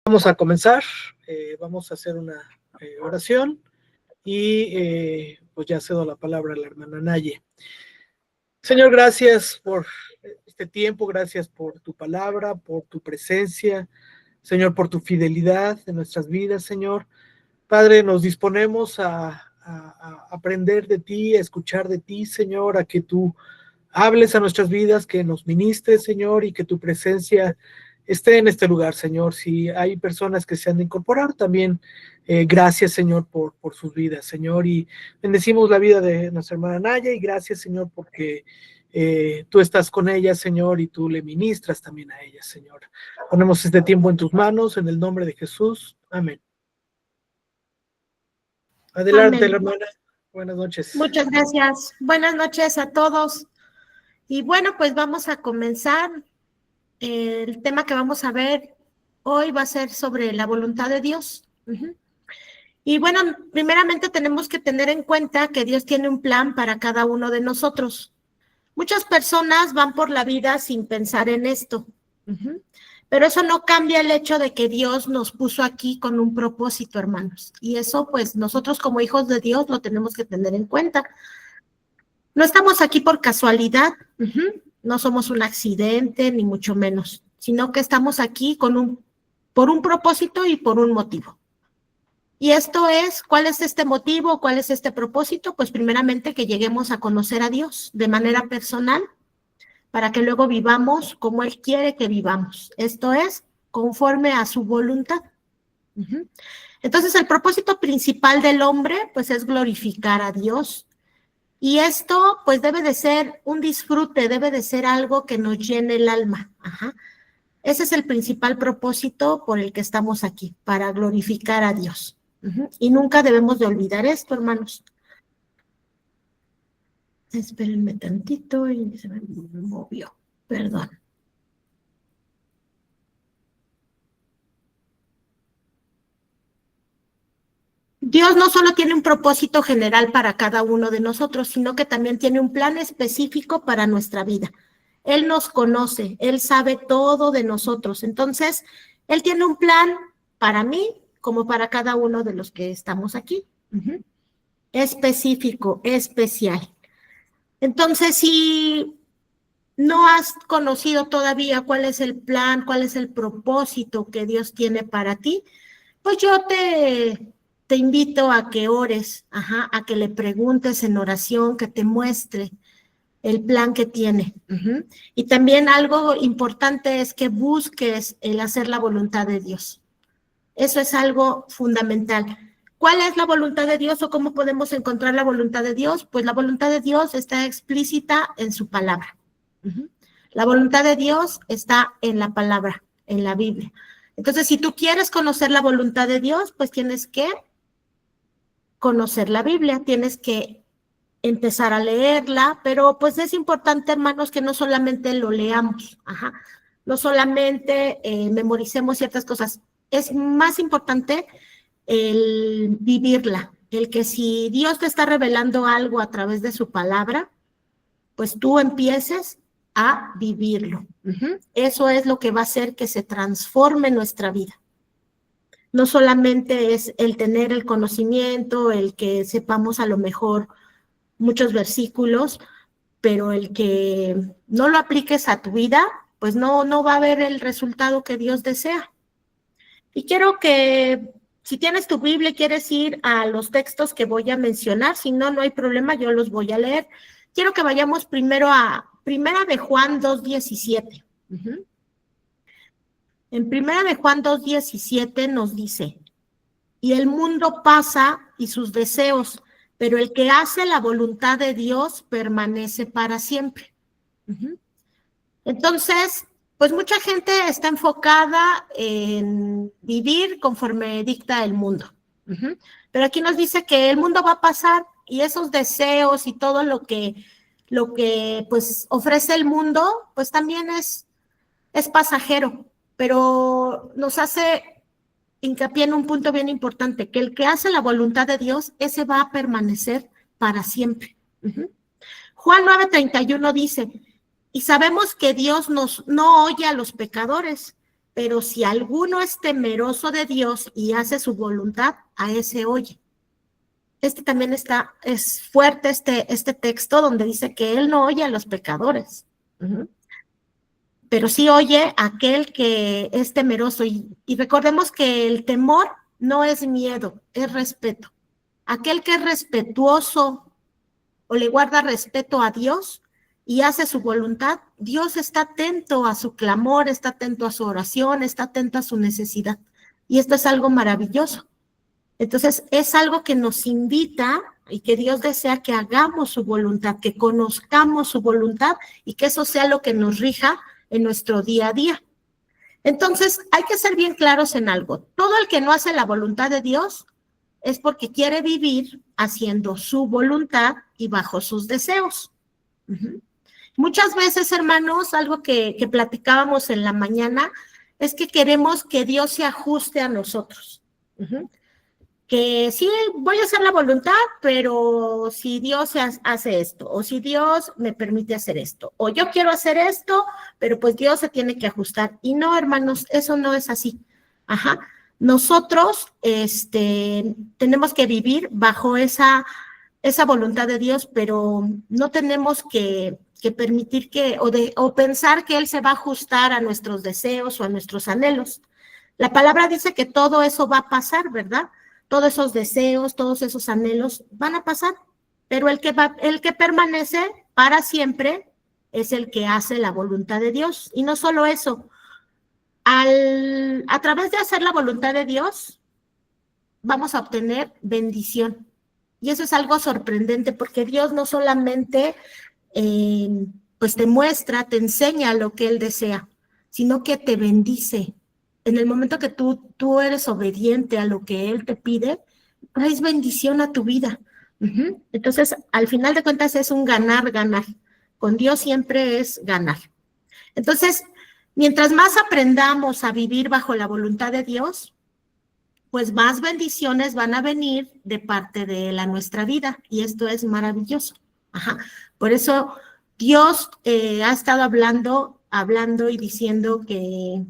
Vamos a comenzar, vamos a hacer una oración y pues ya cedo la palabra a la hermana Naye. Señor, gracias por este tiempo, gracias por tu palabra, por tu presencia, Señor, por tu fidelidad en nuestras vidas, Señor. Padre, nos disponemos a aprender de ti, a escuchar de ti, Señor, a que tú hables a nuestras vidas, que nos ministres, Señor, y que tu presencia esté en este lugar, Señor. Si hay personas que se han de incorporar, también gracias, Señor, por sus vidas, Señor. Y bendecimos la vida de nuestra hermana Naya y gracias, Señor, porque tú estás con ella, Señor, y tú le ministras también a ella, Señor. Ponemos este tiempo en tus manos, en el nombre de Jesús. Amén. Adelante, Amén. hermana. Buenas noches. Muchas gracias. Buenas noches a todos. Y bueno, pues vamos a comenzar. El tema que vamos a ver hoy va a ser sobre la voluntad de Dios. Y bueno, primeramente tenemos que tener en cuenta que Dios tiene un plan para cada uno de nosotros. Muchas personas van por la vida sin pensar en esto. Pero eso no cambia el hecho de que Dios nos puso aquí con un propósito, hermanos. Y eso, pues, nosotros como hijos de Dios lo tenemos que tener en cuenta. No estamos aquí por casualidad, no somos un accidente, ni mucho menos, sino que estamos aquí por un propósito y por un motivo. Y esto es, ¿cuál es este motivo? ¿Cuál es este propósito? Pues primeramente que lleguemos a conocer a Dios de manera personal, para que luego vivamos como Él quiere que vivamos. Esto es, conforme a su voluntad. Entonces, el propósito principal del hombre, pues, es glorificar a Dios. Y esto, pues, debe de ser un disfrute, debe de ser algo que nos llene el alma. Ese es el principal propósito por el que estamos aquí, para glorificar a Dios. Y nunca debemos de olvidar esto, hermanos. Espérenme tantito y se me movió. Perdón. Dios no solo tiene un propósito general para cada uno de nosotros, sino que también tiene un plan específico para nuestra vida. Él nos conoce, Él sabe todo de nosotros. Entonces, Él tiene un plan para mí como para cada uno de los que estamos aquí. Específico, especial. Entonces, si no has conocido todavía cuál es el plan, cuál es el propósito que Dios tiene para ti, pues yo te invito a que ores, a que le preguntes en oración, que te muestre el plan que tiene. Y también algo importante es que busques el hacer la voluntad de Dios. Eso es algo fundamental. ¿Cuál es la voluntad de Dios o cómo podemos encontrar la voluntad de Dios? Pues la voluntad de Dios está explícita en su palabra. La voluntad de Dios está en la palabra, en la Biblia. Entonces, si tú quieres conocer la voluntad de Dios, pues tienes que conocer la Biblia, tienes que empezar a leerla, pero pues es importante, hermanos, que no solamente lo leamos, no solamente memoricemos ciertas cosas, es más importante el vivirla, el que si Dios te está revelando algo a través de su palabra, pues tú empieces a vivirlo. Eso es lo que va a hacer que se transforme nuestra vida. No solamente es el tener el conocimiento, el que sepamos a lo mejor muchos versículos, pero el que no lo apliques a tu vida, pues no va a haber el resultado que Dios desea. Y quiero que, si tienes tu Biblia y quieres ir a los textos que voy a mencionar, si no, no hay problema, yo los voy a leer. Quiero que vayamos primero a Primera de Juan 2:17. En Primera de Juan 2:17 nos dice, y el mundo pasa y sus deseos, pero el que hace la voluntad de Dios permanece para siempre. Entonces, pues mucha gente está enfocada en vivir conforme dicta el mundo. Pero aquí nos dice que el mundo va a pasar y esos deseos y todo lo que pues ofrece el mundo, pues también es pasajero, pero nos hace hincapié en un punto bien importante, que el que hace la voluntad de Dios, ese va a permanecer para siempre. Juan 9:31 dice, y sabemos que Dios no oye a los pecadores, pero si alguno es temeroso de Dios y hace su voluntad, a ese oye. También es fuerte este texto donde dice que él no oye a los pecadores, pero sí oye a aquel que es temeroso. Y recordemos que el temor no es miedo, es respeto. Aquel que es respetuoso o le guarda respeto a Dios y hace su voluntad, Dios está atento a su clamor, está atento a su oración, está atento a su necesidad. Y esto es algo maravilloso. Entonces, es algo que nos invita y que Dios desea que hagamos su voluntad, que conozcamos su voluntad y que eso sea lo que nos rija en nuestro día a día. Entonces, hay que ser bien claros en algo. Todo el que no hace la voluntad de Dios es porque quiere vivir haciendo su voluntad y bajo sus deseos. Muchas veces, hermanos, algo que platicábamos en la mañana es que queremos que Dios se ajuste a nosotros. Que sí, voy a hacer la voluntad, pero si Dios hace esto, o si Dios me permite hacer esto, o yo quiero hacer esto, pero pues Dios se tiene que ajustar. Y no, hermanos, eso no es así. Nosotros tenemos que vivir bajo esa voluntad de Dios, pero no tenemos que permitir o pensar que Él se va a ajustar a nuestros deseos o a nuestros anhelos. La palabra dice que todo eso va a pasar, ¿verdad? Todos esos deseos, todos esos anhelos van a pasar, pero el que permanece para siempre es el que hace la voluntad de Dios. Y no solo eso, a través de hacer la voluntad de Dios, vamos a obtener bendición. Y eso es algo sorprendente, porque Dios no solamente pues te muestra, te enseña lo que Él desea, sino que te bendice. En el momento que tú eres obediente a lo que Él te pide, traes bendición a tu vida. Entonces, al final de cuentas es un ganar, ganar. Con Dios siempre es ganar. Entonces, mientras más aprendamos a vivir bajo la voluntad de Dios, pues más bendiciones van a venir de parte de Él a nuestra vida. Y esto es maravilloso. Por eso Dios ha estado hablando y diciendo que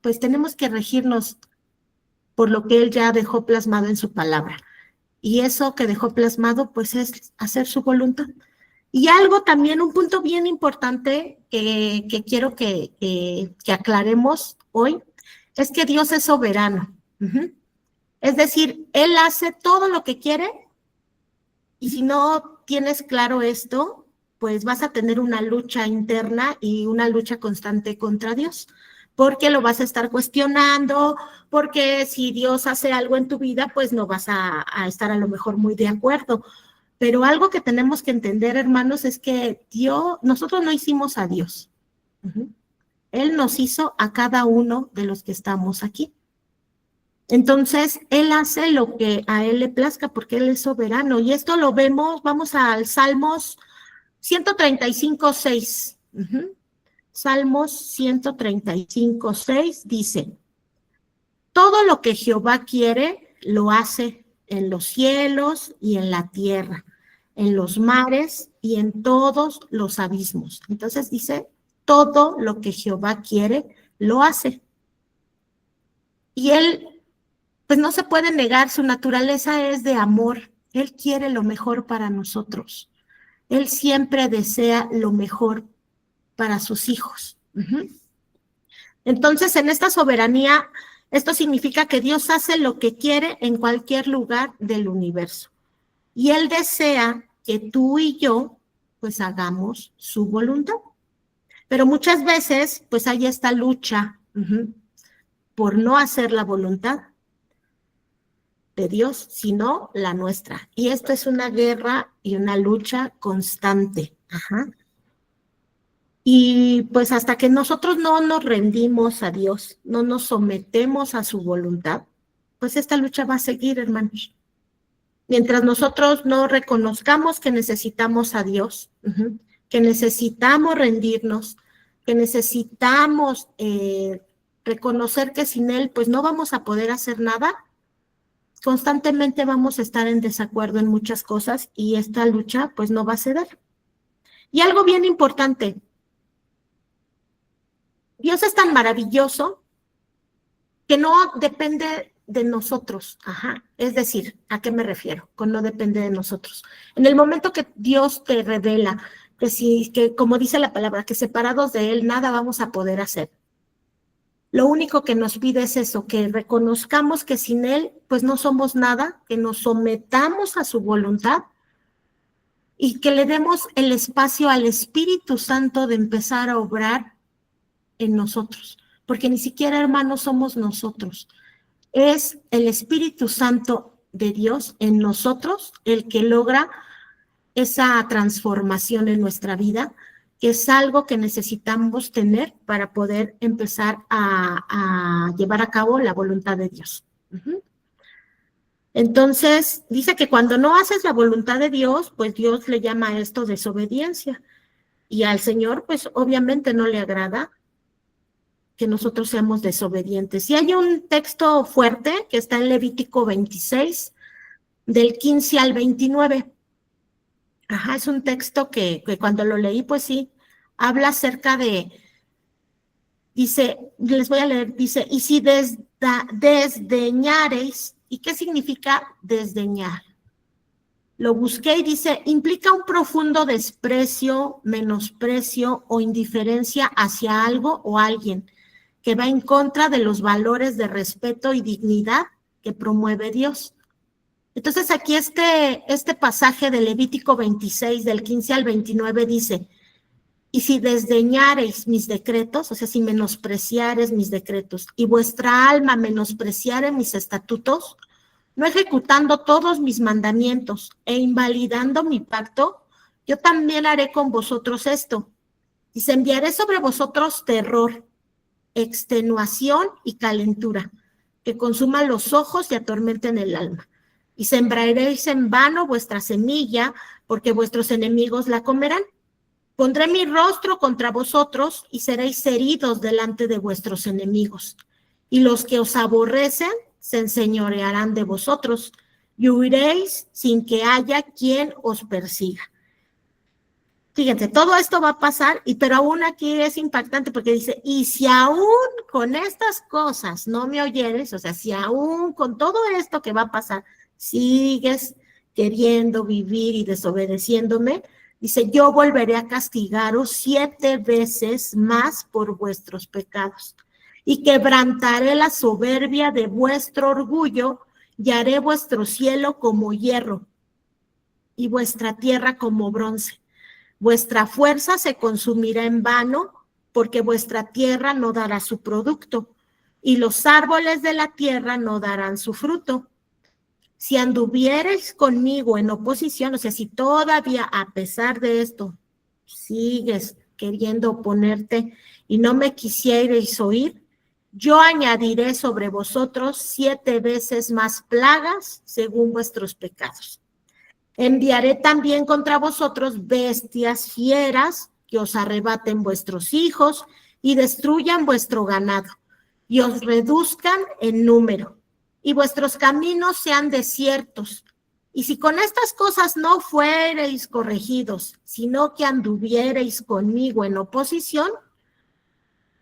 pues tenemos que regirnos por lo que Él ya dejó plasmado en su palabra. Y eso que dejó plasmado, pues es hacer su voluntad. Y algo también, un punto bien importante que quiero que aclaremos hoy, es que Dios es soberano. Es decir, Él hace todo lo que quiere, y si no tienes claro esto, pues vas a tener una lucha interna y una lucha constante contra Dios, porque lo vas a estar cuestionando, porque si Dios hace algo en tu vida, pues no vas a estar a lo mejor muy de acuerdo. Pero algo que tenemos que entender, hermanos, es que nosotros no hicimos a Dios. Él nos hizo a cada uno de los que estamos aquí. Entonces, Él hace lo que a Él le plazca, porque Él es soberano. Y esto lo vemos, vamos al Salmos 135:6. Salmos 135:6 dice: todo lo que Jehová quiere, lo hace en los cielos y en la tierra, en los mares y en todos los abismos. Entonces dice, todo lo que Jehová quiere, lo hace. Y Él, pues no se puede negar, su naturaleza es de amor. Él quiere lo mejor para nosotros. Él siempre desea lo mejor para sus hijos. Entonces, en esta soberanía, esto significa que Dios hace lo que quiere en cualquier lugar del universo. Y Él desea que tú y yo, pues hagamos su voluntad. Pero muchas veces, pues hay esta lucha por no hacer la voluntad de Dios, sino la nuestra. Y esto es una guerra y una lucha constante. Y pues hasta que nosotros no nos rendimos a Dios, no nos sometemos a su voluntad, pues esta lucha va a seguir, hermanos. Mientras nosotros no reconozcamos que necesitamos a Dios, que necesitamos rendirnos, que necesitamos reconocer que sin Él pues no vamos a poder hacer nada, constantemente vamos a estar en desacuerdo en muchas cosas y esta lucha pues no va a ceder. Y algo bien importante, Dios es tan maravilloso que no depende de nosotros. Ajá. Es decir, ¿a qué me refiero? Con no depende de nosotros. En el momento que Dios te revela que como dice la palabra, que separados de Él nada vamos a poder hacer. Lo único que nos pide es eso, que reconozcamos que sin Él pues no somos nada, que nos sometamos a su voluntad y que le demos el espacio al Espíritu Santo de empezar a obrar en nosotros. Porque ni siquiera, hermanos, somos nosotros. Es el Espíritu Santo de Dios en nosotros el que logra esa transformación en nuestra vida, que es algo que necesitamos tener para poder empezar a llevar a cabo la voluntad de Dios. Entonces, dice que cuando no haces la voluntad de Dios, pues Dios le llama a esto desobediencia. Y al Señor, pues obviamente no le agrada que nosotros seamos desobedientes. Y hay un texto fuerte que está en Levítico 26, del 15 al 29. Ajá, es un texto que cuando lo leí, pues sí, habla acerca de, dice, les voy a leer, dice, y si desdeñareis, ¿y qué significa desdeñar? Lo busqué y dice, implica un profundo desprecio, menosprecio o indiferencia hacia algo o alguien que va en contra de los valores de respeto y dignidad que promueve Dios. Entonces aquí este pasaje de Levítico 26, del 15 al 29 dice, y si desdeñareis mis decretos, o sea, si menospreciareis mis decretos, y vuestra alma menospreciare mis estatutos, no ejecutando todos mis mandamientos e invalidando mi pacto, yo también haré con vosotros esto. Y enviaré sobre vosotros terror, extenuación y calentura, que consuman los ojos y atormenten el alma. Y sembraréis en vano vuestra semilla, porque vuestros enemigos la comerán. Pondré mi rostro contra vosotros y seréis heridos delante de vuestros enemigos. Y los que os aborrecen se enseñorearán de vosotros, y huiréis sin que haya quien os persiga. Fíjense, todo esto va a pasar, pero aún aquí es impactante porque dice, y si aún con estas cosas no me oyeres, o sea, si aún con todo esto que va a pasar, sigues queriendo vivir y desobedeciéndome, dice, yo volveré a castigaros 7 veces más por vuestros pecados, y quebrantaré la soberbia de vuestro orgullo, y haré vuestro cielo como hierro, y vuestra tierra como bronce. Vuestra fuerza se consumirá en vano, porque vuestra tierra no dará su producto, y los árboles de la tierra no darán su fruto. Si anduviereis conmigo en oposición, o sea, si todavía a pesar de esto sigues queriendo oponerte y no me quisierais oír, yo añadiré sobre vosotros 7 veces más plagas según vuestros pecados. Enviaré también contra vosotros bestias fieras que os arrebaten vuestros hijos y destruyan vuestro ganado y os reduzcan en número y vuestros caminos sean desiertos. Y si con estas cosas no fuereis corregidos, sino que anduviereis conmigo en oposición,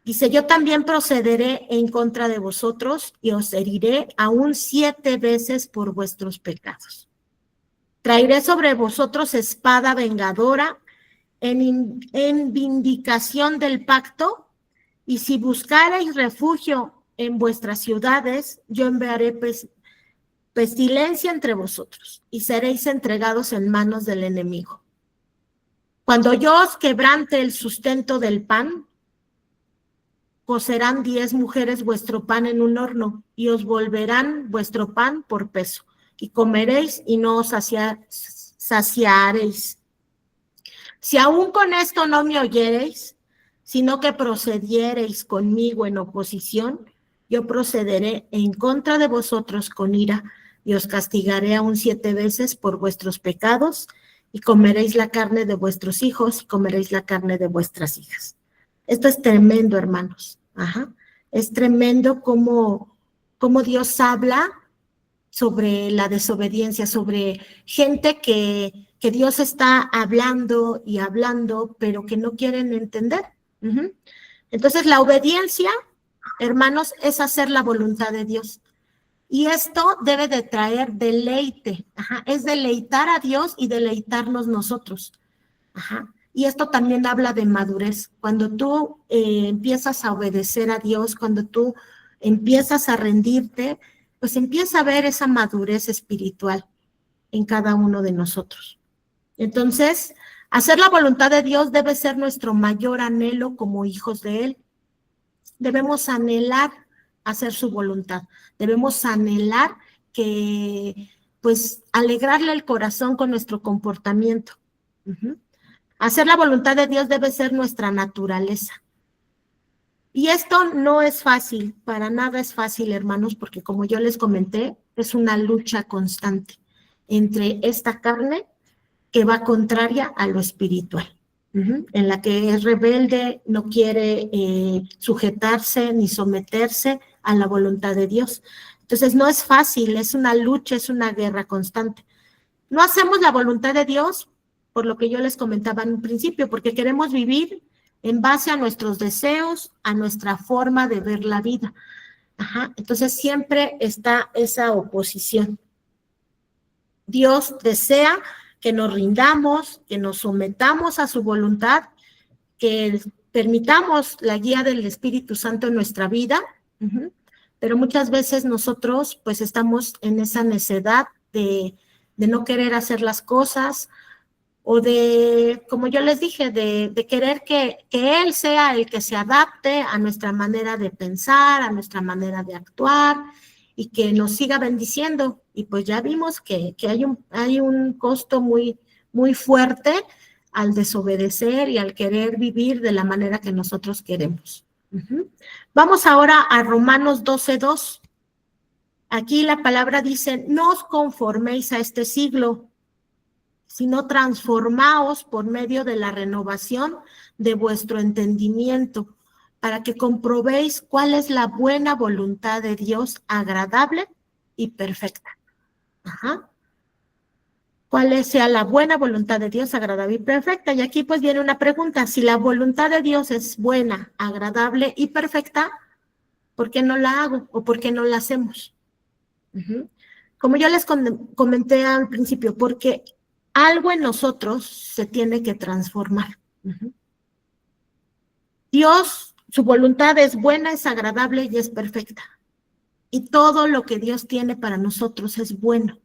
dice, yo también procederé en contra de vosotros y os heriré aún 7 veces por vuestros pecados. Traeré sobre vosotros espada vengadora en vindicación del pacto, y si buscareis refugio en vuestras ciudades, yo enviaré pestilencia entre vosotros, y seréis entregados en manos del enemigo. Cuando yo os quebrante el sustento del pan, cocerán 10 mujeres vuestro pan en un horno, y os volverán vuestro pan por peso. Y comeréis y no os saciaréis. Si aún con esto no me oyereis, sino que procediereis conmigo en oposición, yo procederé en contra de vosotros con ira, y os castigaré aún 7 veces por vuestros pecados, y comeréis la carne de vuestros hijos, y comeréis la carne de vuestras hijas. Esto es tremendo, hermanos. Ajá. Es tremendo cómo Dios habla sobre la desobediencia, sobre gente que Dios está hablando y hablando, pero que no quieren entender. Entonces, la obediencia hermanos, es hacer la voluntad de Dios. Y esto debe de traer deleite, es deleitar a Dios y deleitarnos nosotros. Y esto también habla de madurez. Cuando tú empiezas a obedecer a Dios, cuando tú empiezas a rendirte, pues empieza a ver esa madurez espiritual en cada uno de nosotros. Entonces, hacer la voluntad de Dios debe ser nuestro mayor anhelo como hijos de Él. Debemos anhelar hacer su voluntad. Debemos anhelar que, pues, alegrarle el corazón con nuestro comportamiento. Hacer la voluntad de Dios debe ser nuestra naturaleza. Y esto no es fácil, para nada es fácil, hermanos, porque como yo les comenté, es una lucha constante entre esta carne que va contraria a lo espiritual, en la que es rebelde, no quiere sujetarse ni someterse a la voluntad de Dios. Entonces no es fácil, es una lucha, es una guerra constante. No hacemos la voluntad de Dios, por lo que yo les comentaba en un principio, porque queremos vivir en base a nuestros deseos, a nuestra forma de ver la vida. Entonces siempre está esa oposición. Dios desea que nos rindamos, que nos sometamos a su voluntad, que permitamos la guía del Espíritu Santo en nuestra vida, pero muchas veces nosotros pues estamos en esa necedad de no querer hacer las cosas, o de, como yo les dije, de querer que Él sea el que se adapte a nuestra manera de pensar, a nuestra manera de actuar, y que nos siga bendiciendo. Y pues ya vimos que hay un costo muy, muy fuerte al desobedecer y al querer vivir de la manera que nosotros queremos. Vamos ahora a Romanos 12:2. Aquí la palabra dice, no os conforméis a este siglo, sino transformaos por medio de la renovación de vuestro entendimiento, para que comprobéis cuál es la buena voluntad de Dios, agradable y perfecta. Cuál sea la buena voluntad de Dios, agradable y perfecta. Y aquí pues viene una pregunta, si la voluntad de Dios es buena, agradable y perfecta, ¿por qué no la hago o por qué no la hacemos? Como yo les comenté al principio, porque algo en nosotros se tiene que transformar. Dios, su voluntad es buena, es agradable y es perfecta. Y todo lo que Dios tiene para nosotros es bueno,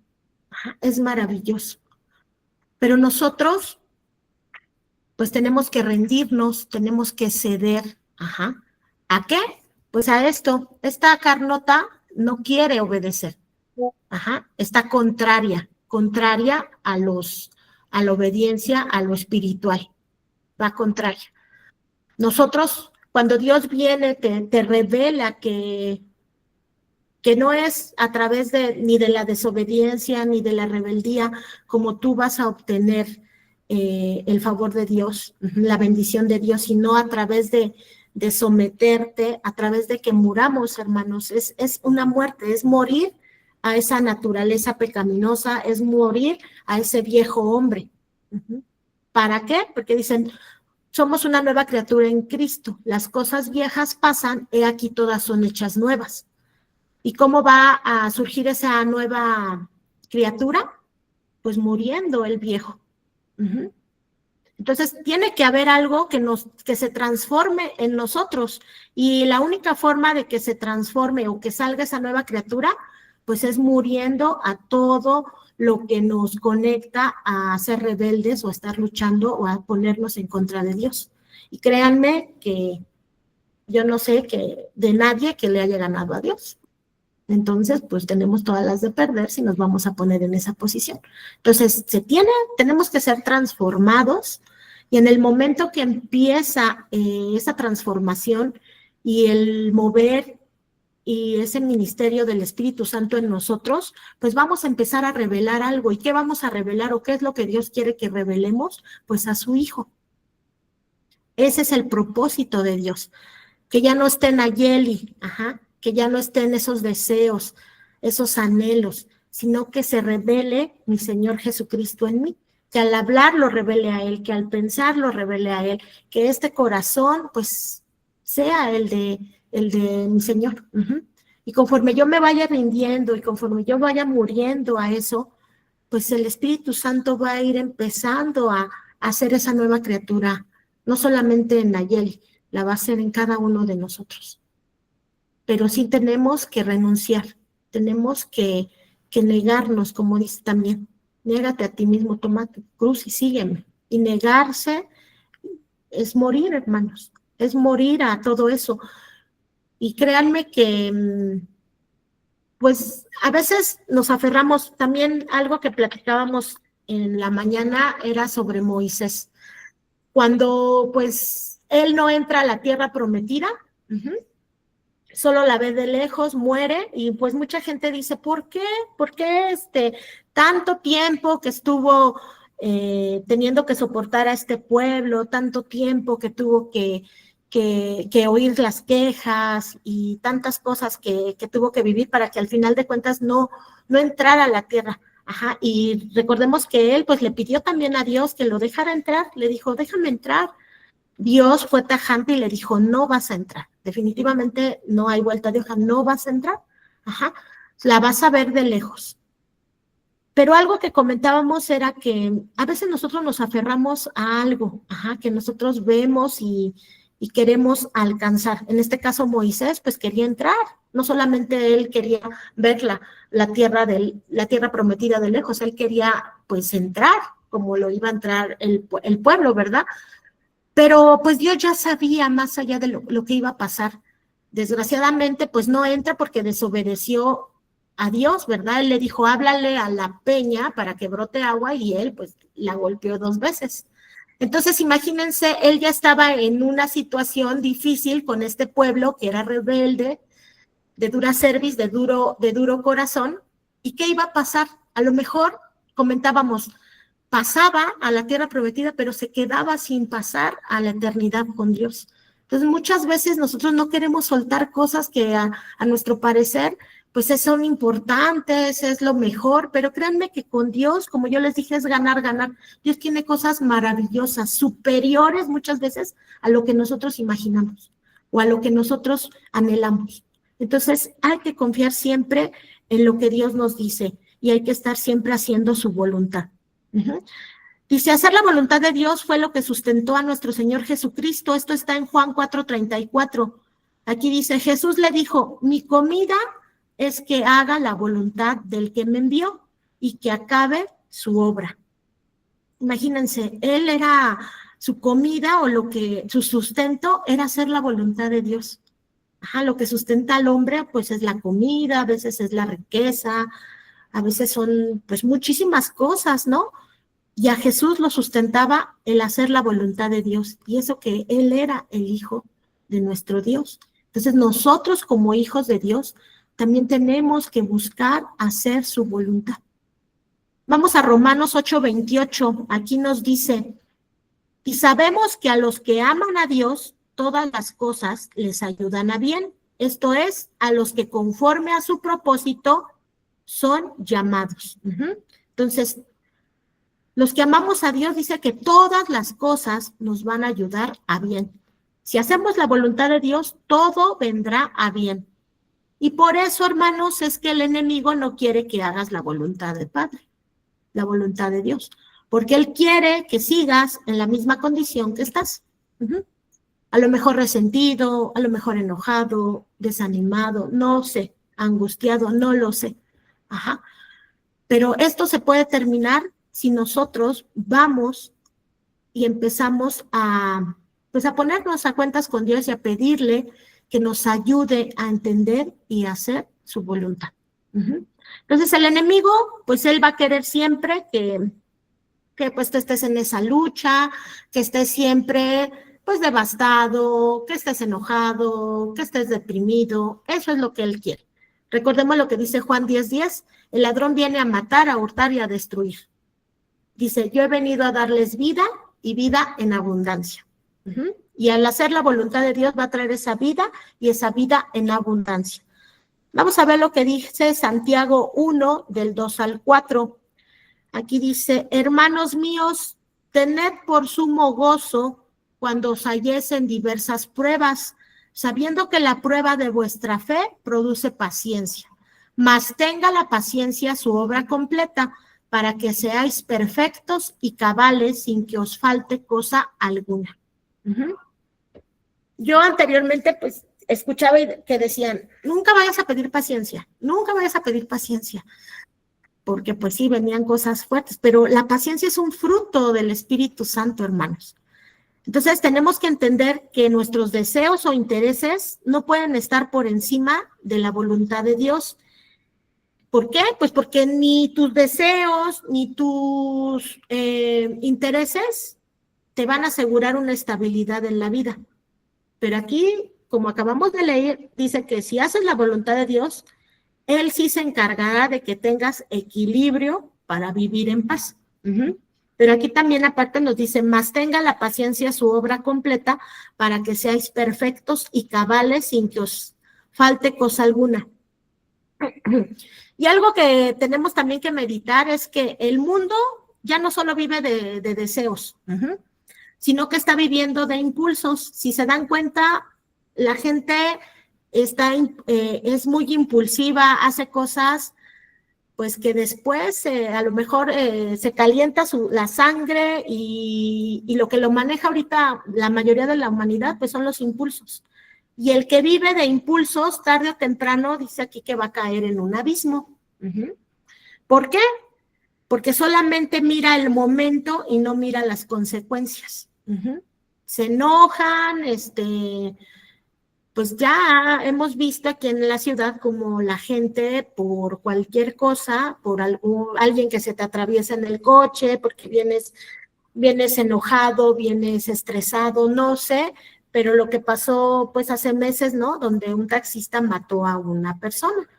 es maravilloso. Pero nosotros, pues tenemos que rendirnos, tenemos que ceder. ¿A qué? Pues a esto. Esta carnota no quiere obedecer. Está contraria a la obediencia, a lo espiritual. Va contraria. Nosotros, cuando Dios viene, te revela que no es a través ni de la desobediencia, ni de la rebeldía, como tú vas a obtener el favor de Dios, la bendición de Dios, sino a través de someterte, a través de que muramos, hermanos. Es una muerte, es morir a esa naturaleza pecaminosa, es morir a ese viejo hombre. ¿Para qué? Porque dicen, somos una nueva criatura en Cristo, las cosas viejas pasan, he aquí todas son hechas nuevas. ¿Y cómo va a surgir esa nueva criatura? Pues muriendo el viejo. Entonces, tiene que haber algo que se transforme en nosotros, y la única forma de que se transforme o que salga esa nueva criatura, pues es muriendo a todo lo que nos conecta a ser rebeldes o a estar luchando o a ponernos en contra de Dios. Y créanme que yo no sé de nadie que le haya ganado a Dios. Entonces, pues tenemos todas las de perder si nos vamos a poner en esa posición. Entonces, tenemos que ser transformados, y en el momento que empieza esa transformación y el mover y ese ministerio del Espíritu Santo en nosotros, pues vamos a empezar a revelar algo. ¿Y qué vamos a revelar o qué es lo que Dios quiere que revelemos? Pues a su Hijo. Ese es el propósito de Dios. Que ya no esté en Nayeli, que ya no estén esos deseos, esos anhelos, sino que se revele mi Señor Jesucristo en mí, que al hablar lo revele a Él, que al pensar lo revele a Él, que este corazón pues sea el de el de mi Señor. Y conforme yo me vaya rindiendo y conforme yo vaya muriendo a eso, pues el Espíritu Santo va a ir empezando a hacer esa nueva criatura, no solamente en Nayeli, la va a hacer en cada uno de nosotros. Pero sí tenemos que renunciar, tenemos que negarnos, como dice también, niégate a ti mismo, toma tu cruz y sígueme. Y negarse es morir, hermanos, es morir a todo eso. Y créanme que, pues, a veces nos aferramos, también algo que platicábamos en la mañana era sobre Moisés. Cuando, pues, él no entra a la tierra prometida, solo la ve de lejos, muere, y pues mucha gente dice, ¿por qué? ¿Por qué tanto tiempo que estuvo teniendo que soportar a este pueblo, tanto tiempo que tuvo que oír las quejas y tantas cosas que tuvo que vivir para que al final de cuentas no entrara a la tierra? Ajá, y recordemos que él pues le pidió también a Dios que lo dejara entrar, le dijo, déjame entrar. Dios fue tajante y le dijo, no vas a entrar, definitivamente no hay vuelta de hoja, no vas a entrar, ajá, la vas a ver de lejos. Pero algo que comentábamos era que a veces nosotros nos aferramos a algo, ajá, que nosotros vemos y queremos alcanzar. En este caso Moisés pues quería entrar, no solamente él quería ver la tierra prometida de lejos, él quería pues entrar como lo iba a entrar el pueblo, ¿verdad? Pero pues Dios ya sabía más allá de lo que iba a pasar. Desgraciadamente, pues no entra porque desobedeció a Dios, ¿verdad? Él le dijo, háblale a la peña para que brote agua y él pues la golpeó 2 veces. Entonces, imagínense, él ya estaba en una situación difícil con este pueblo que era rebelde, de dura cerviz, de duro corazón. ¿Y qué iba a pasar? A lo mejor, comentábamos, pasaba a la tierra prometida, pero se quedaba sin pasar a la eternidad con Dios. Entonces, muchas veces nosotros no queremos soltar cosas que a nuestro parecer, pues son importantes, es lo mejor, pero créanme que con Dios, como yo les dije, es ganar, ganar. Dios tiene cosas maravillosas, superiores muchas veces a lo que nosotros imaginamos o a lo que nosotros anhelamos. Entonces, hay que confiar siempre en lo que Dios nos dice y hay que estar siempre haciendo su voluntad. Dice, hacer la voluntad de Dios fue lo que sustentó a nuestro Señor Jesucristo. Esto está en Juan 4:34. Aquí dice, Jesús le dijo, mi comida es que haga la voluntad del que me envió y que acabe su obra. Imagínense, él era su comida o su sustento era hacer la voluntad de Dios. Ajá, lo que sustenta al hombre pues es la comida, a veces es la riqueza, a veces son pues muchísimas cosas, ¿no? Y a Jesús lo sustentaba el hacer la voluntad de Dios, y eso que Él era el Hijo de nuestro Dios. Entonces nosotros como hijos de Dios también tenemos que buscar hacer su voluntad. Vamos a Romanos 8:28, aquí nos dice, y sabemos que a los que aman a Dios, todas las cosas les ayudan a bien, esto es, a los que conforme a su propósito son llamados. Entonces, los que amamos a Dios dice que todas las cosas nos van a ayudar a bien. Si hacemos la voluntad de Dios, todo vendrá a bien. Y por eso, hermanos, es que el enemigo no quiere que hagas la voluntad del Padre, la voluntad de Dios, porque él quiere que sigas en la misma condición que estás. A lo mejor resentido, a lo mejor enojado, desanimado, no sé, angustiado, no lo sé. Ajá. Pero esto se puede terminar si nosotros vamos y empezamos a ponernos a cuentas con Dios y a pedirle que nos ayude a entender y a hacer su voluntad. Entonces el enemigo, pues él va a querer siempre que pues tú estés en esa lucha, que estés siempre pues devastado, que estés enojado, que estés deprimido, eso es lo que él quiere. Recordemos lo que dice Juan 10:10, el ladrón viene a matar, a hurtar y a destruir. Dice, yo he venido a darles vida y vida en abundancia. Y al hacer la voluntad de Dios va a traer esa vida y esa vida en abundancia. Vamos a ver lo que dice Santiago 1, del 2 al 4. Aquí dice, hermanos míos, tened por sumo gozo cuando os halléis en diversas pruebas, sabiendo que la prueba de vuestra fe produce paciencia. Mas tenga la paciencia su obra completa, para que seáis perfectos y cabales sin que os falte cosa alguna. Yo anteriormente, pues, escuchaba que decían, nunca vayas a pedir paciencia, nunca vayas a pedir paciencia, porque pues sí, venían cosas fuertes, pero la paciencia es un fruto del Espíritu Santo, hermanos. Entonces tenemos que entender que nuestros deseos o intereses no pueden estar por encima de la voluntad de Dios. ¿Por qué? Pues porque ni tus deseos ni tus intereses te van a asegurar una estabilidad en la vida. Pero aquí, como acabamos de leer, dice que si haces la voluntad de Dios, Él sí se encargará de que tengas equilibrio para vivir en paz. Pero aquí también aparte nos dice, más tenga la paciencia su obra completa para que seáis perfectos y cabales sin que os falte cosa alguna. Y algo que tenemos también que meditar es que el mundo ya no solo vive de deseos, sino que está viviendo de impulsos. Si se dan cuenta, la gente es muy impulsiva, hace cosas pues que después a lo mejor se calienta la sangre y lo que lo maneja ahorita la mayoría de la humanidad pues son los impulsos. Y el que vive de impulsos, tarde o temprano, dice aquí que va a caer en un abismo. ¿Por qué? Porque solamente mira el momento y no mira las consecuencias. Se enojan, pues ya hemos visto aquí en la ciudad como la gente por cualquier cosa, por alguien que se te atraviesa en el coche, porque vienes enojado, vienes estresado, no sé, pero lo que pasó pues hace meses, ¿no? Donde un taxista mató a una persona.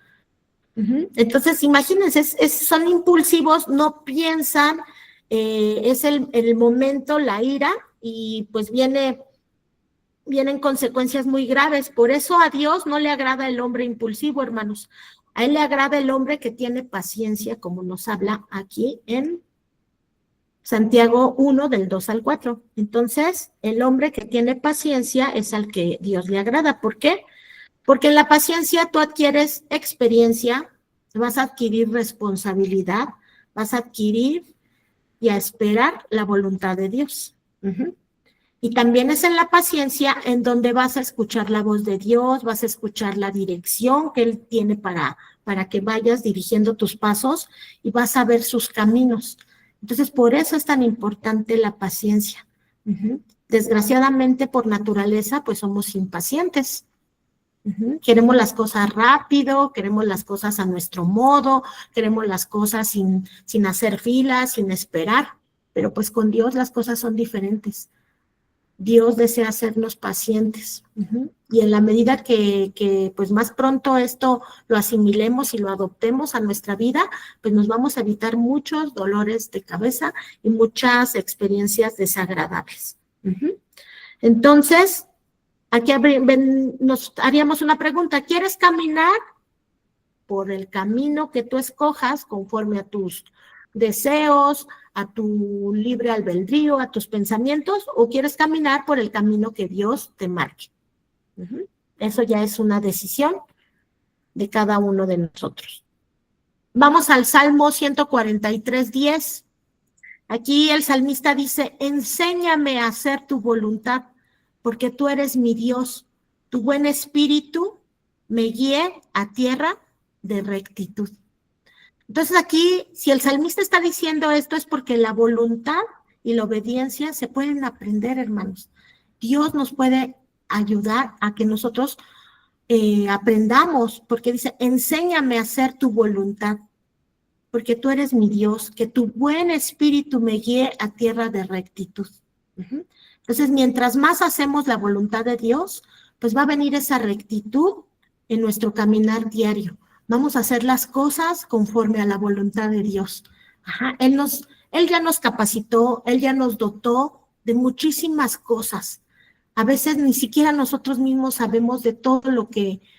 Entonces, imagínense, son impulsivos, no piensan, es el momento, la ira, y pues vienen consecuencias muy graves. Por eso a Dios no le agrada el hombre impulsivo, hermanos. A Él le agrada el hombre que tiene paciencia, como nos habla aquí en Santiago 1, del 2 al 4. Entonces, el hombre que tiene paciencia es al que Dios le agrada. ¿Por qué? Porque en la paciencia tú adquieres experiencia, vas a adquirir responsabilidad, vas a adquirir y a esperar la voluntad de Dios. Y también es en la paciencia en donde vas a escuchar la voz de Dios, vas a escuchar la dirección que Él tiene para que vayas dirigiendo tus pasos y vas a ver sus caminos. Entonces, por eso es tan importante la paciencia. Desgraciadamente, por naturaleza, pues somos impacientes. Queremos las cosas rápido, queremos las cosas a nuestro modo, queremos las cosas sin hacer filas, sin esperar, pero pues con Dios las cosas son diferentes. Dios desea hacernos pacientes. Y en la medida que pues más pronto esto lo asimilemos y lo adoptemos a nuestra vida, pues nos vamos a evitar muchos dolores de cabeza y muchas experiencias desagradables. Entonces, aquí nos haríamos una pregunta. ¿Quieres caminar por el camino que tú escojas conforme a tus deseos, a tu libre albedrío, a tus pensamientos, o quieres caminar por el camino que Dios te marque? Eso ya es una decisión de cada uno de nosotros. Vamos al Salmo 143:10. Aquí el salmista dice, enséñame a hacer tu voluntad, porque tú eres mi Dios. Tu buen espíritu me guíe a tierra de rectitud. Entonces aquí, si el salmista está diciendo esto, es porque la voluntad y la obediencia se pueden aprender, hermanos. Dios nos puede ayudar a que nosotros aprendamos, porque dice, enséñame a hacer tu voluntad, porque tú eres mi Dios, que tu buen espíritu me guíe a tierra de rectitud. Entonces, mientras más hacemos la voluntad de Dios, pues va a venir esa rectitud en nuestro caminar diario. Vamos a hacer las cosas conforme a la voluntad de Dios. Él ya nos capacitó, Él ya nos dotó de muchísimas cosas. A veces ni siquiera nosotros mismos sabemos de todo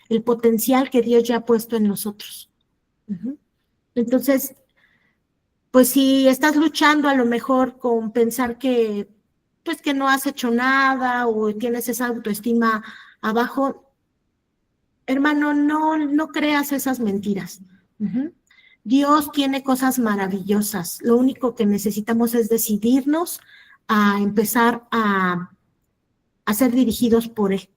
el potencial que Dios ya ha puesto en nosotros. Entonces, pues si estás luchando a lo mejor con pensar que no has hecho nada o tienes esa autoestima abajo, hermano, no creas esas mentiras. Dios tiene cosas maravillosas. Lo único que necesitamos es decidirnos a empezar a ser dirigidos por Él,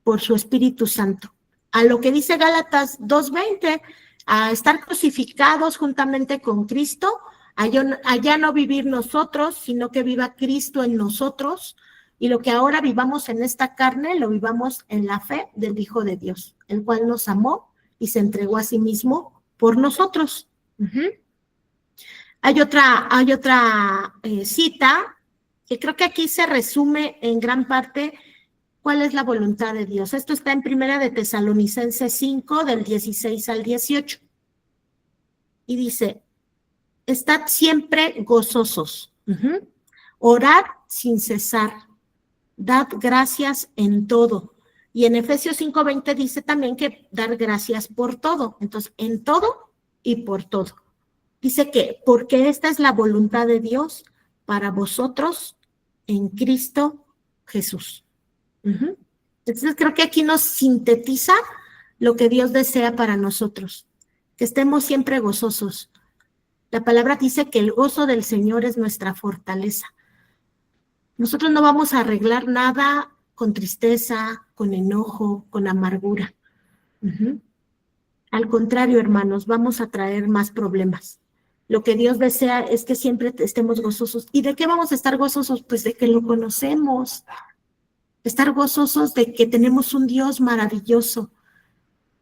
por su Espíritu Santo. A lo que dice Gálatas 2:20, a estar crucificados juntamente con Cristo, allá no vivir nosotros, sino que viva Cristo en nosotros, y lo que ahora vivamos en esta carne, lo vivamos en la fe del Hijo de Dios, el cual nos amó y se entregó a sí mismo por nosotros. Hay otra cita que creo que aquí se resume en gran parte cuál es la voluntad de Dios. Esto está en Primera de Tesalonicenses 5, del 16 al 18. Y dice, estad siempre gozosos, orad sin cesar, dad gracias en todo. Y en Efesios 5:20 dice también que dar gracias por todo. Entonces, en todo y por todo. Dice que porque esta es la voluntad de Dios para vosotros en Cristo Jesús. Entonces creo que aquí nos sintetiza lo que Dios desea para nosotros, que estemos siempre gozosos. La palabra dice que el gozo del Señor es nuestra fortaleza. Nosotros no vamos a arreglar nada con tristeza, con enojo, con amargura. Al contrario, hermanos, vamos a traer más problemas. Lo que Dios desea es que siempre estemos gozosos. ¿Y de qué vamos a estar gozosos? Pues de que lo conocemos. Estar gozosos de que tenemos un Dios maravilloso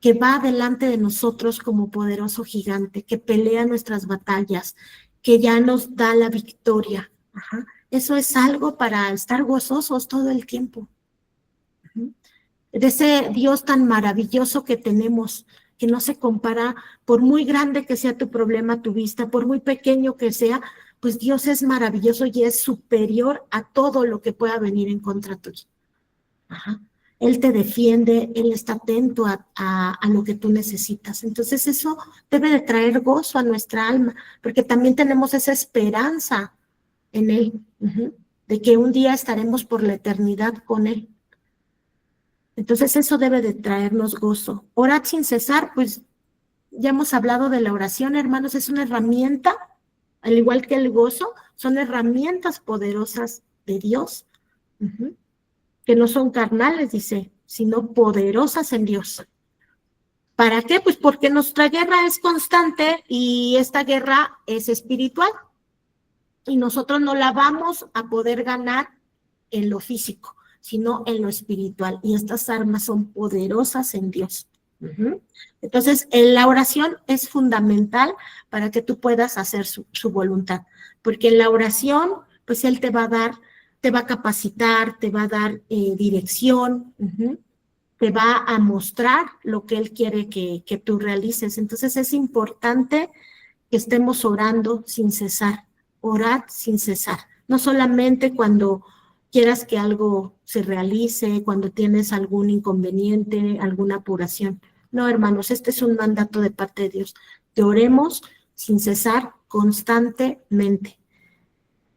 que va delante de nosotros como poderoso gigante, que pelea nuestras batallas, que ya nos da la victoria. Eso es algo para estar gozosos todo el tiempo. De ese Dios tan maravilloso que tenemos, que no se compara, por muy grande que sea tu problema, tu vista, por muy pequeño que sea, pues Dios es maravilloso y es superior a todo lo que pueda venir en contra tuyo. Él te defiende, Él está atento a lo que tú necesitas. Entonces eso debe de traer gozo a nuestra alma, porque también tenemos esa esperanza en Él, de que un día estaremos por la eternidad con Él. Entonces eso debe de traernos gozo. Orad sin cesar, pues ya hemos hablado de la oración, hermanos, es una herramienta, al igual que el gozo, son herramientas poderosas de Dios, que no son carnales, dice, sino poderosas en Dios. ¿Para qué? Pues porque nuestra guerra es constante y esta guerra es espiritual. Y nosotros no la vamos a poder ganar en lo físico, sino en lo espiritual. Y estas armas son poderosas en Dios. Entonces, la oración es fundamental para que tú puedas hacer su voluntad. Porque en la oración, pues Él te va a dar, te va a capacitar, te va a dar dirección, te va a mostrar lo que Él quiere que tú realices. Entonces, es importante que estemos orando sin cesar. Orad sin cesar. No solamente cuando quieras que algo se realice, cuando tienes algún inconveniente, alguna apuración. No, hermanos, este es un mandato de parte de Dios. Que oremos sin cesar constantemente.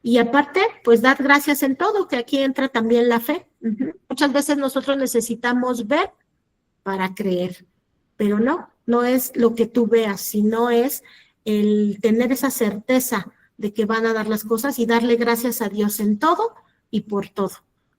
Y aparte, pues dad gracias en todo, que aquí entra también la fe. Muchas veces nosotros necesitamos ver para creer, pero no es lo que tú veas, sino es el tener esa certeza de que van a dar las cosas y darle gracias a Dios en todo y por todo,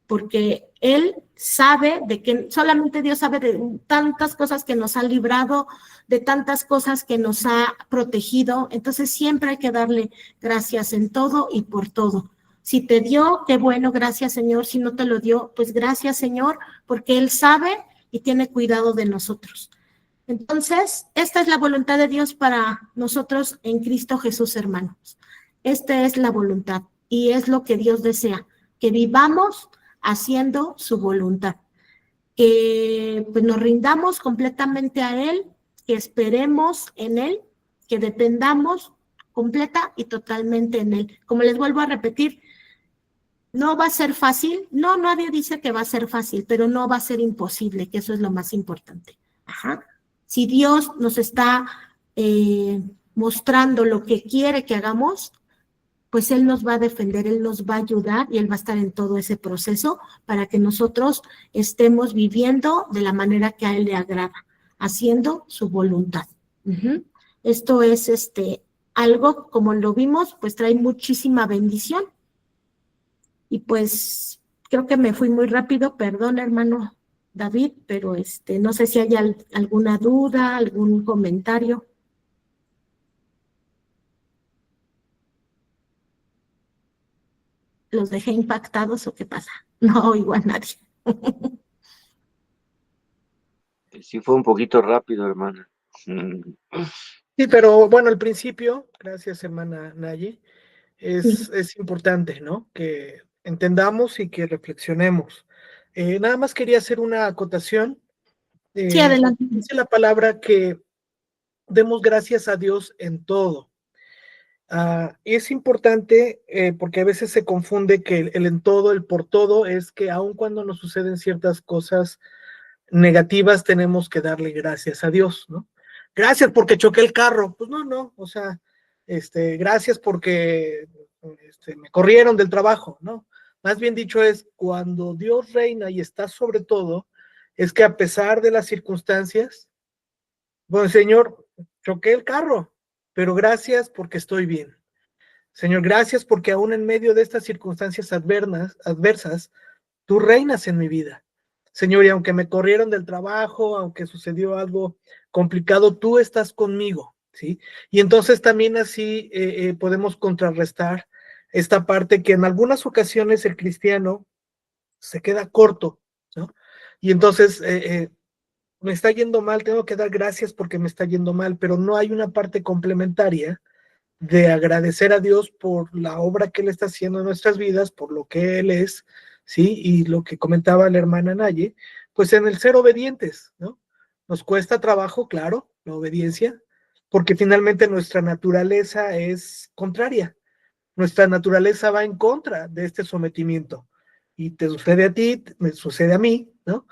porque Él sabe de que solamente Dios sabe de tantas cosas que nos ha librado, de tantas cosas que nos ha protegido. Entonces siempre hay que darle gracias en todo y por todo. Si te dio, qué bueno, gracias Señor. Si no te lo dio, pues gracias Señor, porque Él sabe y tiene cuidado de nosotros. Entonces, esta es la voluntad de Dios para nosotros en Cristo Jesús, hermanos. Esta es la voluntad y es lo que Dios desea, que vivamos haciendo su voluntad, que pues, nos rindamos completamente a Él, que esperemos en Él, que dependamos completa y totalmente en Él. Como les vuelvo a repetir, no va a ser fácil, no, nadie dice que va a ser fácil, pero no va a ser imposible, que eso es lo más importante. Si Dios nos está mostrando lo que quiere que hagamos, pues Él nos va a defender, Él nos va a ayudar y Él va a estar en todo ese proceso para que nosotros estemos viviendo de la manera que a Él le agrada, haciendo su voluntad. Esto es algo, como lo vimos, pues trae muchísima bendición. Y pues creo que me fui muy rápido, perdón, hermano David, pero no sé si hay alguna duda, algún comentario. ¿Los dejé impactados o qué pasa? No oigo a nadie. Sí fue un poquito rápido, hermana. Sí, pero bueno, al principio, gracias hermana Naye, Sí. es importante, ¿no? Que entendamos y que reflexionemos. Nada más quería hacer una acotación. Sí, adelante. Dice la palabra que demos gracias a Dios en todo. Es importante porque a veces se confunde que el en todo, el por todo, es que aun cuando nos suceden ciertas cosas negativas, tenemos que darle gracias a Dios, ¿no? Gracias porque choqué el carro. Pues no, o sea, gracias porque me corrieron del trabajo, ¿no? Más bien dicho es, cuando Dios reina y está sobre todo, es que a pesar de las circunstancias, bueno, Señor, choqué el carro, pero gracias porque estoy bien. Señor, gracias porque aún en medio de estas circunstancias adversas, tú reinas en mi vida. Señor, y aunque me corrieron del trabajo, aunque sucedió algo complicado, tú estás conmigo, ¿sí? Y entonces también así podemos contrarrestar esta parte que en algunas ocasiones el cristiano se queda corto, ¿no? Y entonces me está yendo mal, tengo que dar gracias porque me está yendo mal, pero no hay una parte complementaria de agradecer a Dios por la obra que Él está haciendo en nuestras vidas, por lo que Él es, ¿sí? Y lo que comentaba la hermana Naye, pues en el ser obedientes, ¿no? Nos cuesta trabajo, claro, la obediencia, porque finalmente nuestra naturaleza es contraria. Nuestra naturaleza va en contra de este sometimiento. Y te sucede a ti, me sucede a mí, ¿no?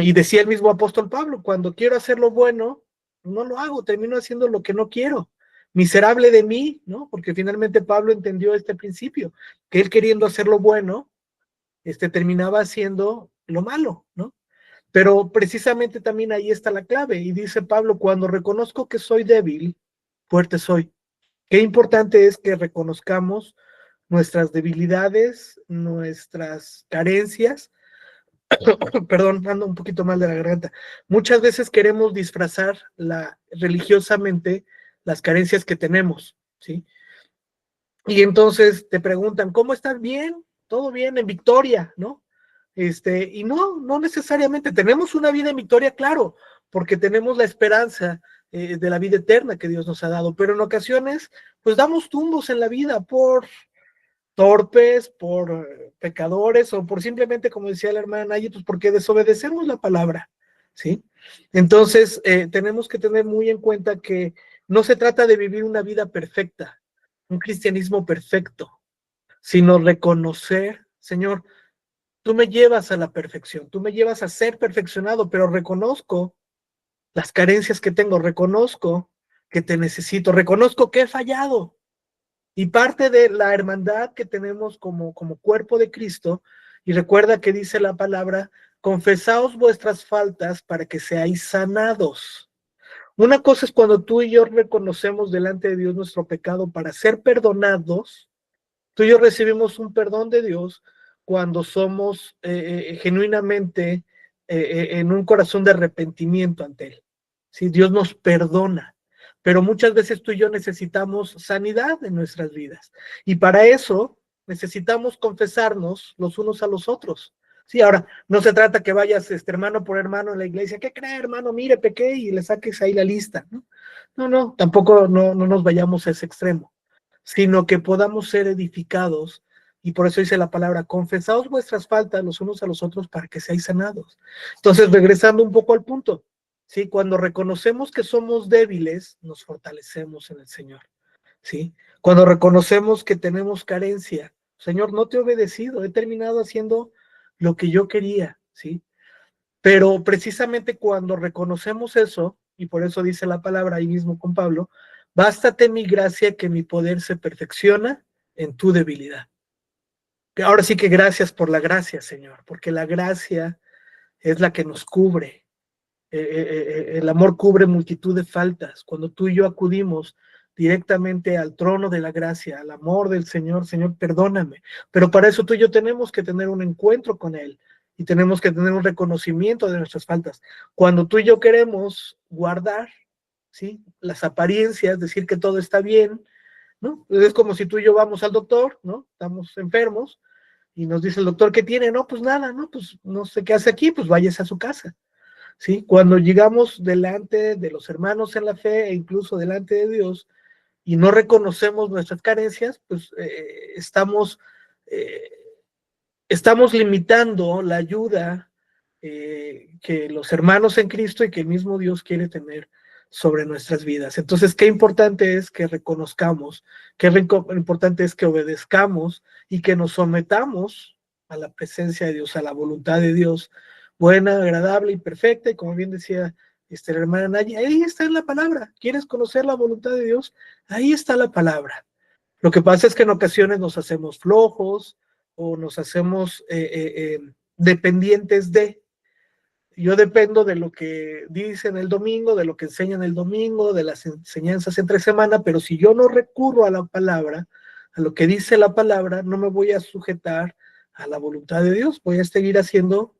Y decía el mismo apóstol Pablo, cuando quiero hacer lo bueno, no lo hago, termino haciendo lo que no quiero. Miserable de mí, ¿no? Porque finalmente Pablo entendió este principio, que él queriendo hacer lo bueno, terminaba haciendo lo malo, ¿no? Pero precisamente también ahí está la clave, y dice Pablo, cuando reconozco que soy débil, fuerte soy. Qué importante es que reconozcamos nuestras debilidades, nuestras carencias. Perdón, ando un poquito mal de la garganta. Muchas veces queremos disfrazar religiosamente las carencias que tenemos, ¿sí? Y entonces te preguntan, ¿cómo estás? Bien, todo bien, en victoria, ¿no? Y no necesariamente. Tenemos una vida en victoria, claro, porque tenemos la esperanza de la vida eterna que Dios nos ha dado, pero en ocasiones, pues damos tumbos en la vida por torpes, por pecadores o por simplemente, como decía la hermana Naye, pues porque desobedecemos la palabra, ¿sí? Entonces, tenemos que tener muy en cuenta que no se trata de vivir una vida perfecta, un cristianismo perfecto, sino reconocer, Señor, tú me llevas a la perfección, tú me llevas a ser perfeccionado, pero reconozco las carencias que tengo, reconozco que te necesito, reconozco que he fallado. Y parte de la hermandad que tenemos como cuerpo de Cristo, y recuerda que dice la palabra, confesaos vuestras faltas para que seáis sanados. Una cosa es cuando tú y yo reconocemos delante de Dios nuestro pecado para ser perdonados. Tú y yo recibimos un perdón de Dios cuando somos genuinamente en un corazón de arrepentimiento ante Él. ¿Sí? Dios nos perdona, pero muchas veces tú y yo necesitamos sanidad en nuestras vidas. Y para eso necesitamos confesarnos los unos a los otros. Sí, ahora, no se trata que vayas hermano por hermano en la iglesia, ¿qué cree, hermano? Mire, pequé, y le saques ahí la lista, ¿no? No, tampoco no nos vayamos a ese extremo, sino que podamos ser edificados, y por eso dice la palabra, confesaos vuestras faltas los unos a los otros para que seáis sanados. Entonces, regresando un poco al punto, ¿sí? Cuando reconocemos que somos débiles, nos fortalecemos en el Señor, ¿sí? Cuando reconocemos que tenemos carencia, Señor, no te he obedecido, he terminado haciendo lo que yo quería, ¿sí? Pero precisamente cuando reconocemos eso, y por eso dice la palabra ahí mismo con Pablo, bástate mi gracia que mi poder se perfecciona en tu debilidad. Ahora sí que gracias por la gracia, Señor, porque la gracia es la que nos cubre. El amor cubre multitud de faltas. Cuando tú y yo acudimos directamente al trono de la gracia, al amor del Señor, Señor, perdóname. Pero para eso tú y yo tenemos que tener un encuentro con Él y tenemos que tener un reconocimiento de nuestras faltas. Cuando tú y yo queremos guardar, ¿sí?, las apariencias, decir que todo está bien, ¿no? Es como si tú y yo vamos al doctor, ¿no? Estamos enfermos y nos dice el doctor, ¿qué tiene? No, pues nada, ¿no? Pues no sé qué hace aquí, pues váyase a su casa. ¿Sí? Cuando llegamos delante de los hermanos en la fe e incluso delante de Dios y no reconocemos nuestras carencias, pues estamos limitando la ayuda que los hermanos en Cristo y que el mismo Dios quiere tener sobre nuestras vidas. Entonces, qué importante es que reconozcamos, qué importante es que obedezcamos y que nos sometamos a la presencia de Dios, a la voluntad de Dios, buena, agradable y perfecta, y como bien decía la hermana Naya, ahí está en la palabra. ¿Quieres conocer la voluntad de Dios? Ahí está la palabra. Lo que pasa es que en ocasiones nos hacemos flojos o nos hacemos dependientes de. Yo dependo de lo que dicen el domingo, de lo que enseñan el domingo, de las enseñanzas entre semana, pero si yo no recurro a la palabra, a lo que dice la palabra, no me voy a sujetar a la voluntad de Dios, voy a seguir haciendo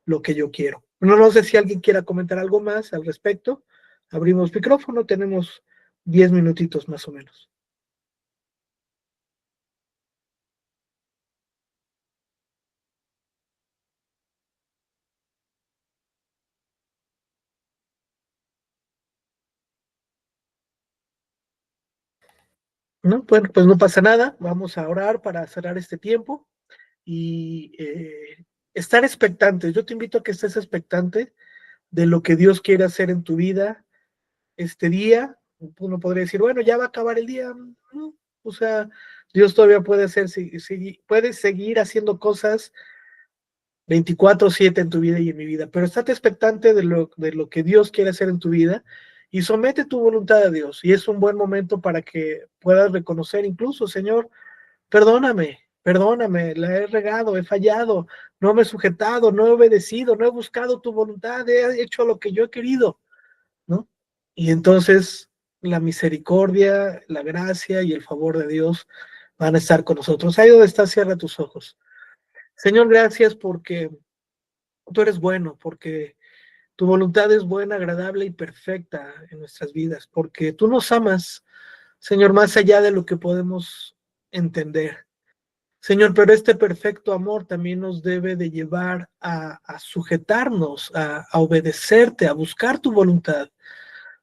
lo que yo quiero. No sé si alguien quiera comentar algo más al respecto. Abrimos micrófono, tenemos 10 minutitos más o menos. No, bueno, pues no pasa nada. Vamos a orar para cerrar este tiempo y estar expectantes. Yo te invito a que estés expectante de lo que Dios quiere hacer en tu vida este día. Uno podría decir, bueno, ya va a acabar el día. No, o sea, Dios todavía puede hacer, puede seguir haciendo cosas 24/7 en tu vida y en mi vida, pero estate expectante de lo que Dios quiere hacer en tu vida y somete tu voluntad a Dios. Y es un buen momento para que puedas reconocer incluso, Señor, perdóname, la he regado, he fallado, no me he sujetado, no he obedecido, no he buscado tu voluntad, he hecho lo que yo he querido, ¿no? Y entonces la misericordia, la gracia y el favor de Dios van a estar con nosotros. Ahí donde estás, cierra tus ojos. Señor, gracias porque tú eres bueno, porque tu voluntad es buena, agradable y perfecta en nuestras vidas, porque tú nos amas, Señor, más allá de lo que podemos entender. Señor, pero este perfecto amor también nos debe de llevar a sujetarnos, a obedecerte, a buscar tu voluntad.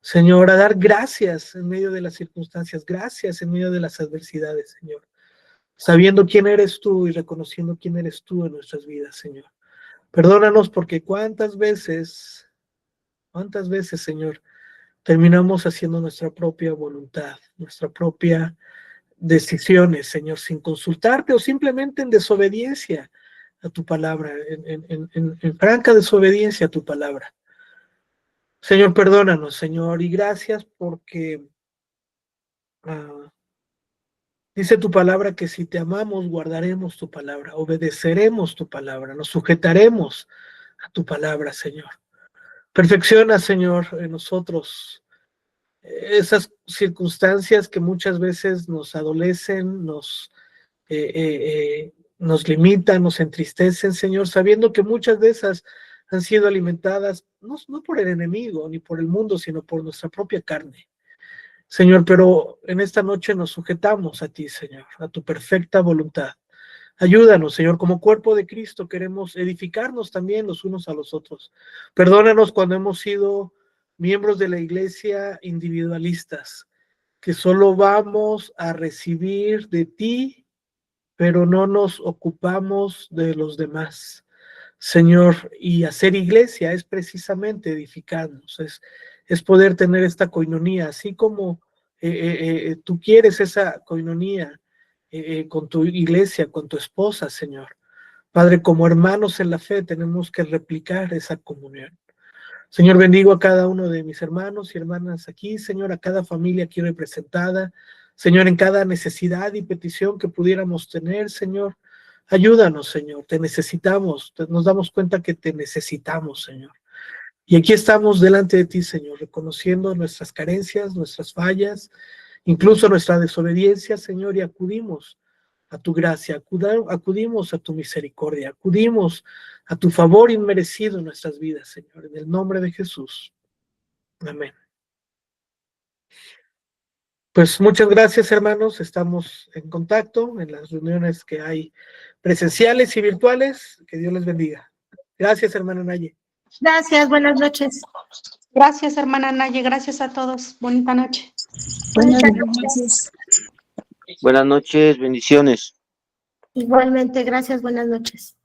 Señor, a dar gracias en medio de las circunstancias, gracias en medio de las adversidades, Señor, sabiendo quién eres tú y reconociendo quién eres tú en nuestras vidas, Señor. Perdónanos porque cuántas veces, Señor, terminamos haciendo nuestra propia voluntad, nuestra propia decisiones, Señor, sin consultarte o simplemente en desobediencia a tu palabra, en franca desobediencia a tu palabra. Señor, perdónanos, Señor, y gracias porque dice tu palabra que si te amamos, guardaremos tu palabra, obedeceremos tu palabra, nos sujetaremos a tu palabra, Señor. Perfecciona, Señor, en nosotros esas circunstancias que muchas veces nos adolecen, nos limitan, nos entristecen, Señor, sabiendo que muchas de esas han sido alimentadas no por el enemigo ni por el mundo, sino por nuestra propia carne. Señor, pero en esta noche nos sujetamos a ti, Señor, a tu perfecta voluntad. Ayúdanos, Señor, como cuerpo de Cristo queremos edificarnos también los unos a los otros. Perdónanos cuando hemos sido miembros de la iglesia individualistas, que solo vamos a recibir de ti, pero no nos ocupamos de los demás. Señor, y hacer iglesia es precisamente edificarnos, es poder tener esta coinonía, así como tú quieres esa coinonía con tu iglesia, con tu esposa, Señor. Padre, como hermanos en la fe tenemos que replicar esa comunión. Señor, bendigo a cada uno de mis hermanos y hermanas aquí, Señor, a cada familia aquí representada. Señor, en cada necesidad y petición que pudiéramos tener, Señor. Ayúdanos, Señor, te necesitamos, nos damos cuenta que te necesitamos, Señor. Y aquí estamos delante de ti, Señor, reconociendo nuestras carencias, nuestras fallas, incluso nuestra desobediencia, Señor, y acudimos a tu gracia, acudimos a tu misericordia, acudimos a tu favor inmerecido en nuestras vidas, Señor, en el nombre de Jesús. Amén. Pues muchas gracias, hermanos. Estamos en contacto en las reuniones que hay presenciales y virtuales. Que Dios les bendiga. Gracias, hermana Naye. Gracias, buenas noches. Gracias, hermana Naye. Gracias a todos. Bonita noche. Buenas noches. Buenas noches, bendiciones. Igualmente, gracias, buenas noches.